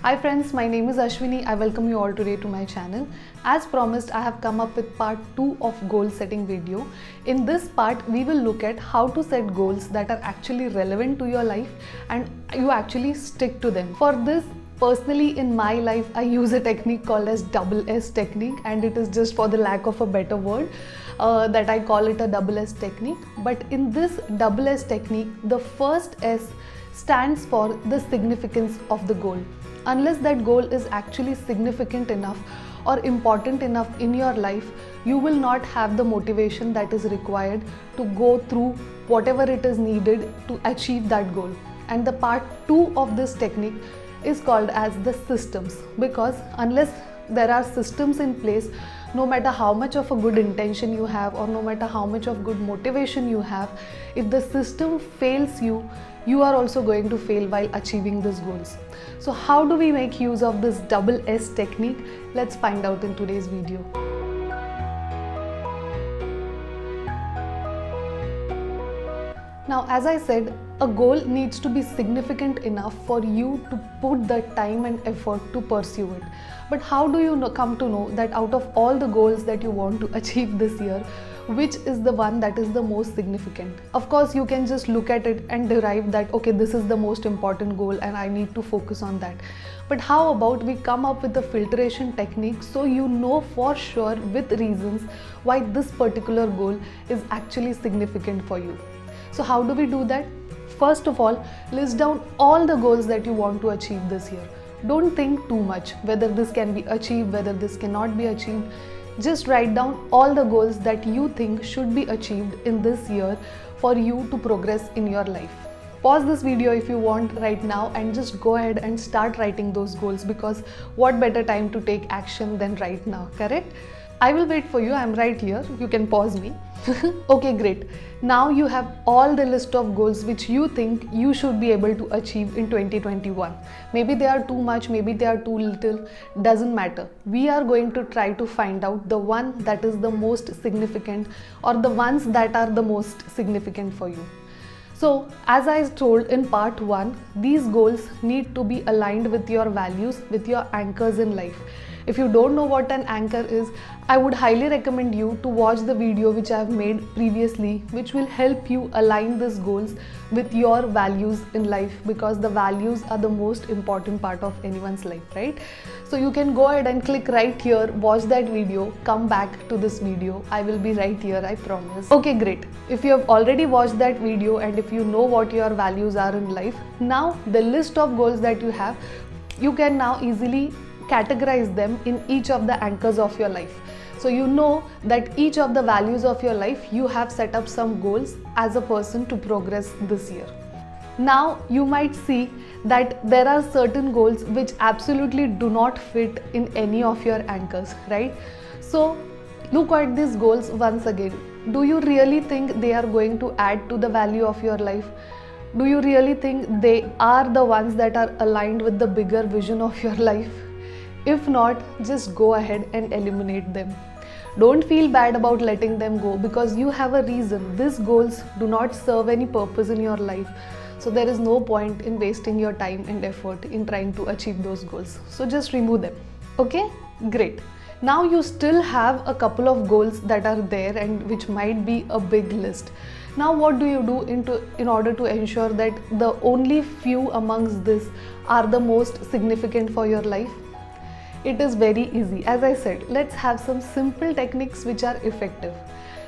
Hi friends, my name is Ashwini. I welcome you all today to my channel. As promised, I have come up with part 2 of goal setting video. In this part, we will look at how to set goals that are actually relevant to your life and you actually stick to them. For this, personally in my life, I use a technique called as double S technique, and it is just for the lack of a better word that I call it a double S technique. But in this double S technique, the first S stands for the significance of the goal. Unless that goal is actually significant enough or important enough in your life, you will not have the motivation that is required to go through whatever it is needed to achieve that goal. And the part 2 of this technique is called as the systems, because unless there are systems in place, no matter how much of a good intention you have or no matter how much of good motivation you have, if the system fails you, you are also going to fail while achieving these goals. So how do we make use of this double S technique? Let's find out in today's video. Now, as I said, a goal needs to be significant enough for you to put the time and effort to pursue it. But how do you come to know that out of all the goals that you want to achieve this year, which is the one that is the most significant? Of course, you can just look at it and derive that, okay, this is the most important goal and I need to focus on that. But how about we come up with a filtration technique so you know for sure with reasons why this particular goal is actually significant for you. So how do we do that? First of all, list down all the goals that you want to achieve this year. Don't think too much whether this can be achieved, whether this cannot be achieved. Just write down all the goals that you think should be achieved in this year for you to progress in your life. Pause this video if you want right now and just go ahead and start writing those goals, because what better time to take action than right now, correct? I will wait for you. I'm right here. You can pause me. Okay, great. Now you have all the list of goals which you think you should be able to achieve in 2021. Maybe they are too much, maybe they are too little, doesn't matter. We are going to try to find out the one that is the most significant or the ones that are the most significant for you. So, as I told in part 1, these goals need to be aligned with your values, with your anchors in life. If you don't know what an anchor is, I would highly recommend you to watch the video which I have made previously, which will help you align these goals with your values in life, because the values are the most important part of anyone's life, right? So you can go ahead and click right here, watch that video, come back to this video. I will be right here, I promise. Okay, great. If you have already watched that video and if you know what your values are in life, now the list of goals that you have, you can now easily categorize them in each of the anchors of your life. So you know that each of the values of your life, you have set up some goals as a person to progress this year. Now you might see that there are certain goals which absolutely do not fit in any of your anchors, right? So look at these goals once again. Do you really think they are going to add to the value of your life? Do you really think they are the ones that are aligned with the bigger vision of your life? If not, just go ahead and eliminate them. Don't feel bad about letting them go, because you have a reason. These goals do not serve any purpose in your life. So there is no point in wasting your time and effort in trying to achieve those goals. So just remove them. Okay? Great. Now you still have a couple of goals that are there and which might be a big list. Now what do you do in order to ensure that the only few amongst this are the most significant for your life? It is very easy. As I said, let's have some simple techniques which are effective.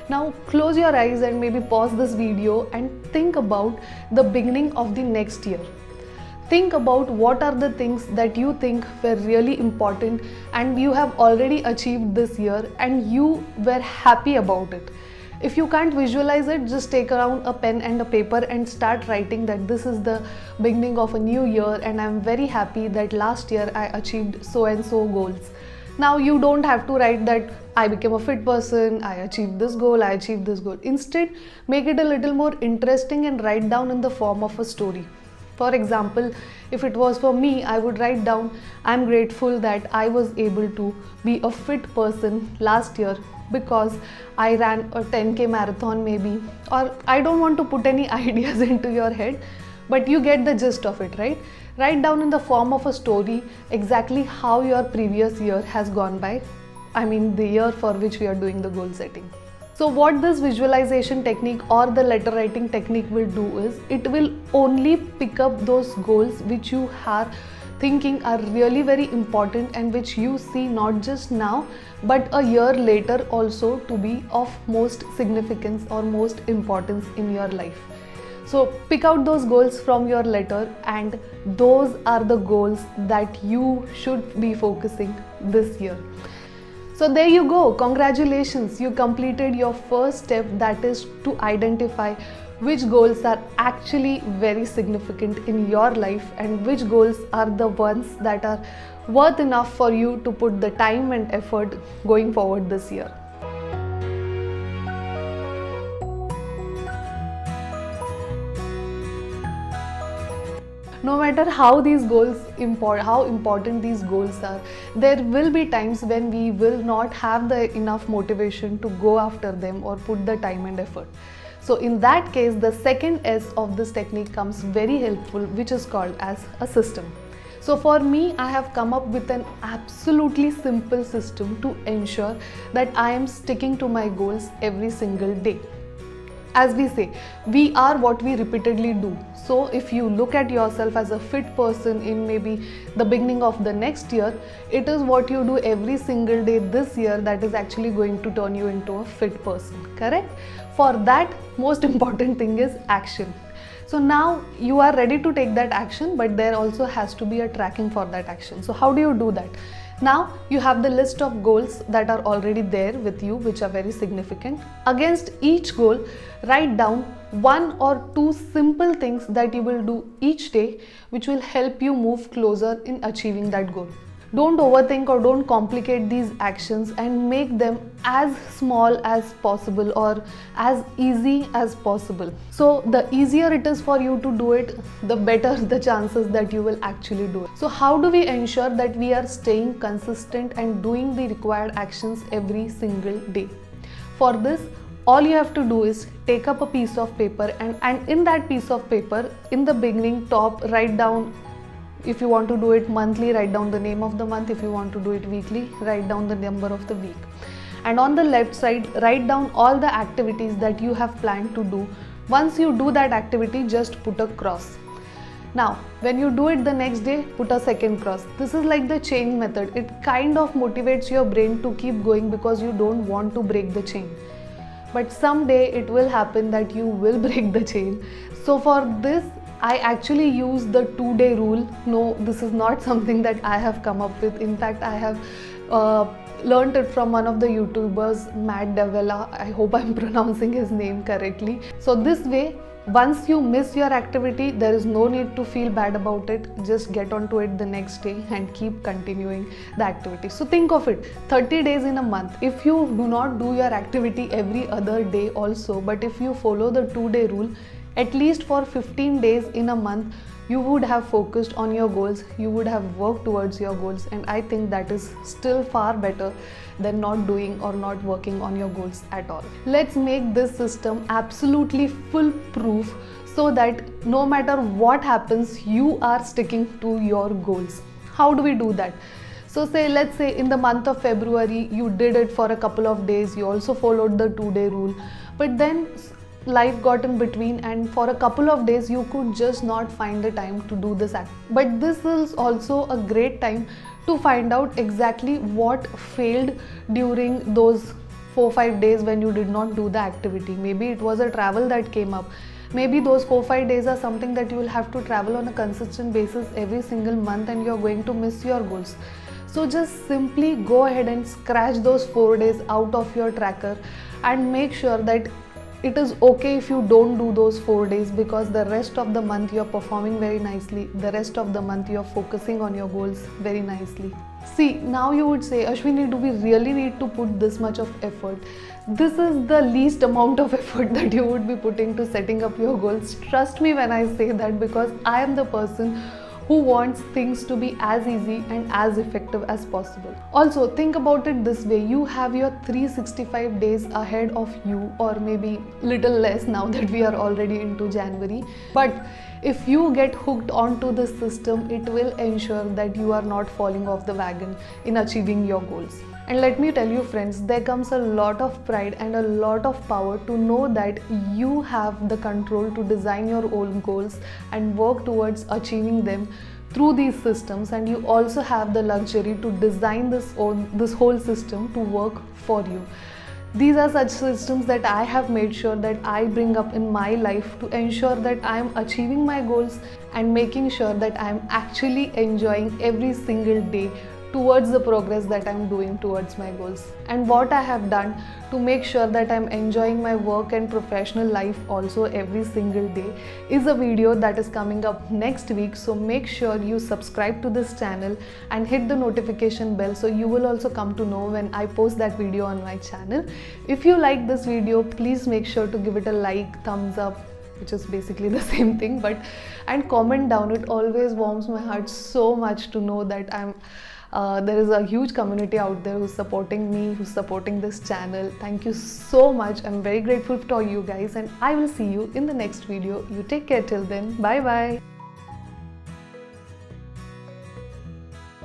Now close your eyes and maybe pause this video and think about the beginning of the next year. Think about what are the things that you think were really important and you have already achieved this year and you were happy about it. If you can't visualize it, just take around a pen and a paper and start writing that this is the beginning of a new year and I'm very happy that last year I achieved so and so goals. Now you don't have to write that I became a fit person, I achieved this goal, I achieved this goal. Instead, make it a little more interesting and write down in the form of a story. For example, if it was for me, I would write down, I'm grateful that I was able to be a fit person last year because I ran a 10K marathon maybe, or I don't want to put any ideas into your head, but you get the gist of it, right? Write down in the form of a story exactly how your previous year has gone by. I mean, the year for which we are doing the goal setting. So what this visualization technique or the letter writing technique will do is, it will only pick up those goals which you are thinking are really very important and which you see not just now but a year later also to be of most significance or most importance in your life. So pick out those goals from your letter, and those are the goals that you should be focusing this year. So there you go, congratulations, you completed your first step, that is to identify which goals are actually very significant in your life and which goals are the ones that are worth enough for you to put the time and effort going forward this year. No matter how important these goals are, there will be times when we will not have the enough motivation to go after them or put the time and effort. So in that case, the second S of this technique comes very helpful, which is called as a system. So for me, I have come up with an absolutely simple system to ensure that I am sticking to my goals every single day. As we say, we are what we repeatedly do. So if you look at yourself as a fit person in maybe the beginning of the next year, it is what you do every single day this year that is actually going to turn you into a fit person, correct? For that, most important thing is action. So now you are ready to take that action, but there also has to be a tracking for that action. So how do you do that? Now you have the list of goals that are already there with you, which are very significant. Against each goal, write down 1 or 2 simple things that you will do each day, which will help you move closer in achieving that goal. Don't overthink or don't complicate these actions, and make them as small as possible or as easy as possible. So the easier it is for you to do it, the better the chances that you will actually do it. So how do we ensure that we are staying consistent and doing the required actions every single day? For this, all you have to do is take up a piece of paper, and in that piece of paper, in the beginning top, write down, if you want to do it monthly, write down the name of the month. If you want to do it weekly, write down the number of the week. And on the left side, write down all the activities that you have planned to do. Once you do that activity, just put a cross. Now, when you do it the next day, put a second cross. This is like the chain method. It kind of motivates your brain to keep going because you don't want to break the chain. But someday it will happen that you will break the chain. So for this, I actually use the 2-day rule. No, this is not something that I have come up with. In fact, I have learned it from one of the YouTubers, Matt Davella. I hope I'm pronouncing his name correctly. So this way, once you miss your activity, there is no need to feel bad about it. Just get onto it the next day and keep continuing the activity. So think of it, 30 days in a month. If you do not do your activity every other day also, but if you follow the 2-day rule, at least for 15 days in a month, you would have focused on your goals, you would have worked towards your goals, and I think that is still far better than not doing or not working on your goals at all. Let's make this system absolutely foolproof so that no matter what happens, you are sticking to your goals. How do we do that? So let's say in the month of February, you did it for a couple of days, you also followed the 2-day rule, but then life got in between, and for a couple of days you could just not find the time to do this act. But this is also a great time to find out exactly what failed during those 4-5 days when you did not do the activity. Maybe it was a travel that came up. Maybe those 4-5 days are something that you will have to travel on a consistent basis every single month, and you are going to miss your goals. So just simply go ahead and scratch those 4 days out of your tracker and make sure that it is okay if you don't do those 4 days, because the rest of the month you are performing very nicely. The rest of the month you are focusing on your goals very nicely. See, now you would say, Ashwini, do we really need to put this much of effort? This is the least amount of effort that you would be putting to setting up your goals. Trust me when I say that, because I am the person who wants things to be as easy and as effective as possible. Also, think about it this way: you have your 365 days ahead of you, or maybe little less now that we are already into January. But if you get hooked onto this system, it will ensure that you are not falling off the wagon in achieving your goals. And let me tell you friends, there comes a lot of pride and a lot of power to know that you have the control to design your own goals and work towards achieving them through these systems, and you also have the luxury to design this whole system to work for you. These are such systems that I have made sure that I bring up in my life to ensure that I am achieving my goals and making sure that I am actually enjoying every single day towards the progress that I'm doing towards my goals. And what I have done to make sure that I'm enjoying my work and professional life also every single day is a video that is coming up next week. So make sure you subscribe to this channel and hit the notification bell so you will also come to know when I post that video on my channel. If you like this video, please make sure to give it a like, thumbs up, which is basically the same thing, and comment down. It always warms my heart so much to know that there is a huge community out there who's supporting me, who's supporting this channel. Thank you so much. I'm very grateful to you guys, and I will see you in the next video. You take care till then. Bye bye.